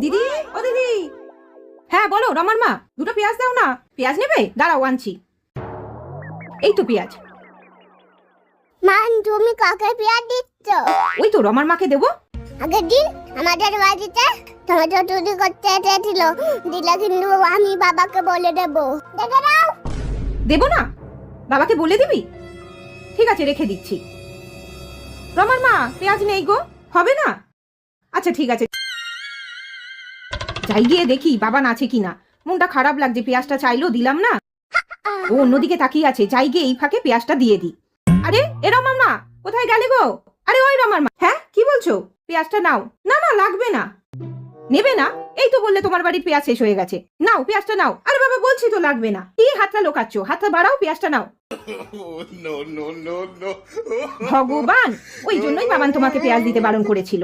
দিদি, ও দিদি। হ্যাঁ বলো রমার মা, দুটো পেঁয়াজ দাও না। পেঁয়াজ নেবে? দাঁড়াও আনছি। এই তো পেঁয়াজ। মা, তুমি কাকে পেঁয়াজ দিচ্ছ? ওই তো রমার মাকে দেবো। আগের দিন আমাদের বাড়িতে টমেটো চুরি করতে এসেছিল, দিলে কিন্তু আমি বাবাকে বলে দেবো। দেখে দাও। দেবো না? বাবাকে বলে দিবি? ঠিক আছে, রেখে দিচ্ছি। রমার মা, পেঁয়াজ নেই গো, হবে না? আচ্ছা ঠিক আছে, যাই গিয়ে দেখি বাবা আছে কিনা। মনটা খারাপ লাগছে, পেঁয়াজটা চাইলো দিলাম না। ও অন্যদিকে তাকিয়ে আছে, যাই গিয়ে এই ফাঁকে পেঁয়াজটা দিয়ে দিই। আরে এ রমার মা, কোথায় গেলে গো? আরে ওই রমার মা। হ্যাঁ কি বলছো? পেঁয়াজটা নাও। না না, লাগবে না। নেবে না? এই তো বললে তোমার বাড়ির পেঁয়াজ শেষ হয়ে গেছে। নাও পেঁয়াজটা নাও। আরে বাবা বলছি তো লাগবে না। কি হাতটা লোকাচ্ছ? হাতটা বাড়াও, পেঁয়াজটা নাও। ভগবান, ওই জন্যই বাবান তোমাকে পেঁয়াজ দিতে বারণ করেছিল।